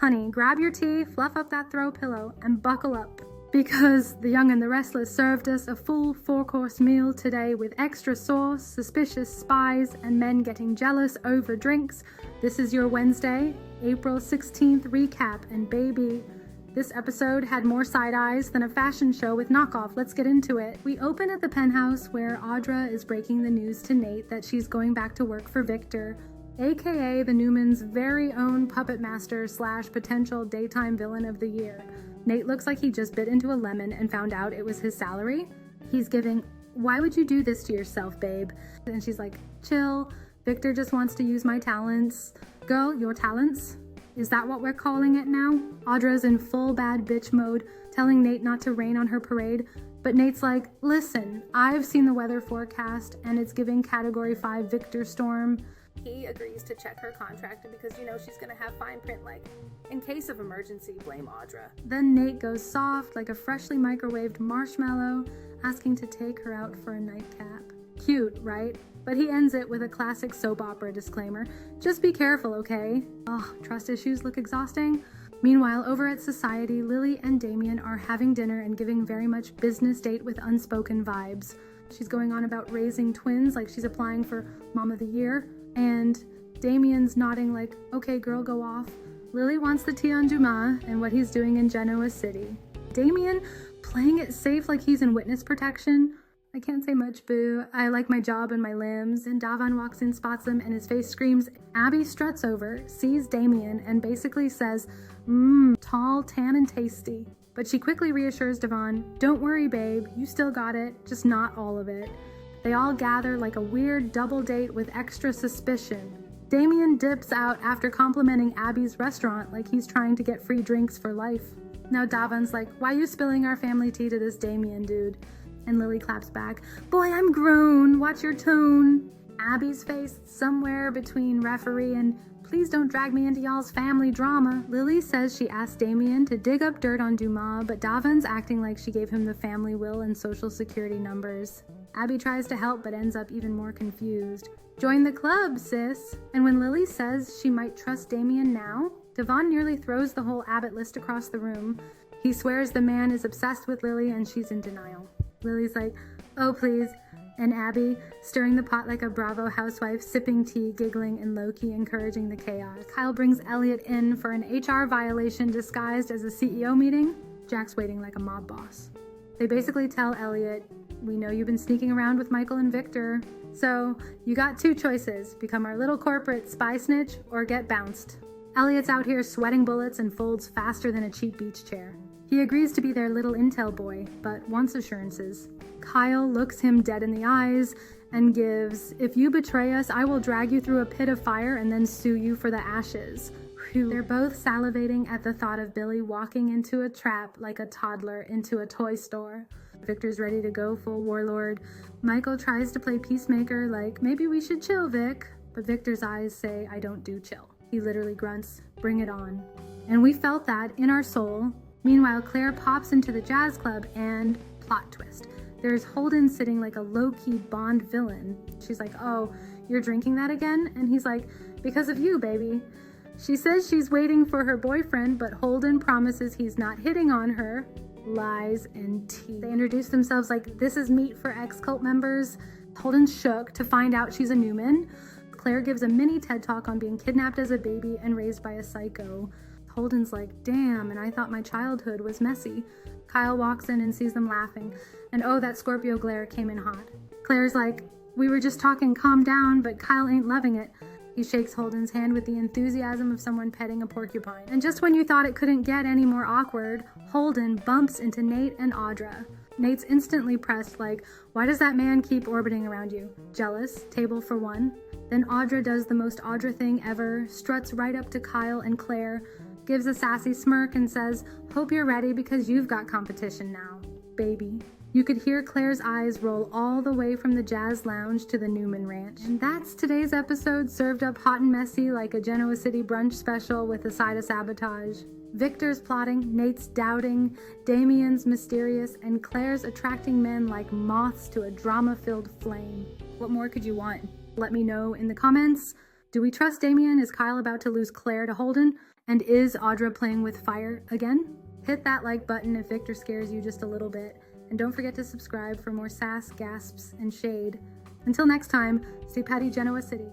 Honey, grab your tea, fluff up that throw pillow, and buckle up. Because the Young and the Restless served us a full 4-course meal today with extra sauce, suspicious spies, and men getting jealous over drinks. This is your Wednesday, April 16th recap, and baby, this episode had more side eyes than a fashion show with knockoff. Let's get into it. We open at the penthouse where Audra is breaking the news to Nate that she's going back to work for Victor, aka the Newman's very own puppet master / potential daytime villain of the year. Nate looks like he just bit into a lemon and found out it was his salary. He's giving, "Why would you do this to yourself, babe?" And she's like, "Chill, Victor just wants to use my talents." Girl, your talents? Is that what we're calling it now? Audra's in full bad bitch mode, telling Nate not to rain on her parade, but Nate's like, "Listen, I've seen the weather forecast and it's giving Category 5 Victor storm." He agrees to check her contract because she's gonna have fine print like, "In case of emergency, blame Audra." Then Nate goes soft like a freshly microwaved marshmallow, asking to take her out for a nightcap. Cute, right? But he ends it with a classic soap opera disclaimer. Just be careful, okay? Ugh, trust issues look exhausting. Meanwhile, over at Society, Lily and Damian are having dinner and giving very much business date with unspoken vibes. She's going on about raising twins like she's applying for Mom of the Year. And Damian's nodding like, "Okay, girl, go off." Lily wants the tea on Dumas and what he's doing in Genoa City. Damian playing it safe like he's in witness protection. I can't say much, boo. I like my job and my limbs. And Devon walks in, spots him, and his face screams. Abby struts over, sees Damian, and basically says, "Tall, tan, and tasty." But she quickly reassures Devon, "Don't worry, babe. You still got it, just not all of it." They all gather like a weird double date with extra suspicion. Damian dips out after complimenting Abby's restaurant like he's trying to get free drinks for life. Now Devon's like, "Why you spilling our family tea to this Damian dude?" And Lily claps back, "Boy, I'm grown, watch your tone." Abby's face somewhere between referee and "Please don't drag me into y'all's family drama." Lily says she asked Damian to dig up dirt on Dumas, but Devon's acting like she gave him the family will and social security numbers. Abby tries to help but ends up even more confused. "Join the club, sis." And when Lily says she might trust Damian now, Devon nearly throws the whole Abbott list across the room. He swears the man is obsessed with Lily and she's in denial. Lily's like, "Oh, please." And Abby, stirring the pot like a Bravo housewife, sipping tea, giggling, and low-key encouraging the chaos. Kyle brings Elliot in for an HR violation disguised as a CEO meeting. Jack's waiting like a mob boss. They basically tell Elliot, "We know you've been sneaking around with Michael and Victor. So you got 2 choices, become our little corporate spy snitch or get bounced." Elliot's out here sweating bullets and folds faster than a cheap beach chair. He agrees to be their little intel boy, but wants assurances. Kyle looks him dead in the eyes and gives, "If you betray us, I will drag you through a pit of fire and then sue you for the ashes." Whew. They're both salivating at the thought of Billy walking into a trap like a toddler into a toy store. Victor's ready to go full warlord. Michael tries to play peacemaker like, "Maybe we should chill, Vic." But Victor's eyes say, "I don't do chill." He literally grunts, "Bring it on." And we felt that in our soul. Meanwhile, Claire pops into the jazz club and plot twist. There's Holden sitting like a low-key Bond villain. She's like, "Oh, you're drinking that again?" And he's like, "Because of you, baby." She says she's waiting for her boyfriend, but Holden promises he's not hitting on her. Lies and tea. They introduce themselves like, "This is meet for ex-cult members." Holden's shook to find out she's a Newman. Claire gives a mini TED talk on being kidnapped as a baby and raised by a psycho. Holden's like, "Damn, and I thought my childhood was messy." Kyle walks in and sees them laughing. And oh, that Scorpio glare came in hot. Claire's like, "We were just talking, calm down," but Kyle ain't loving it. He shakes Holden's hand with the enthusiasm of someone petting a porcupine. And just when you thought it couldn't get any more awkward, Holden bumps into Nate and Audra. Nate's instantly pressed like, "Why does that man keep orbiting around you? Jealous? Table for one?" Then Audra does the most Audra thing ever, struts right up to Kyle and Claire, gives a sassy smirk and says, "Hope you're ready because you've got competition now, baby." You could hear Claire's eyes roll all the way from the jazz lounge to the Newman ranch. And that's today's episode, served up hot and messy like a Genoa City brunch special with a side of sabotage. Victor's plotting, Nate's doubting, Damian's mysterious, and Claire's attracting men like moths to a drama-filled flame. What more could you want? Let me know in the comments. Do we trust Damian? Is Kyle about to lose Claire to Holden? And is Audra playing with fire again? Hit that like button if Victor scares you just a little bit, and don't forget to subscribe for more sass, gasps, and shade. Until next time, stay patty, Genoa City.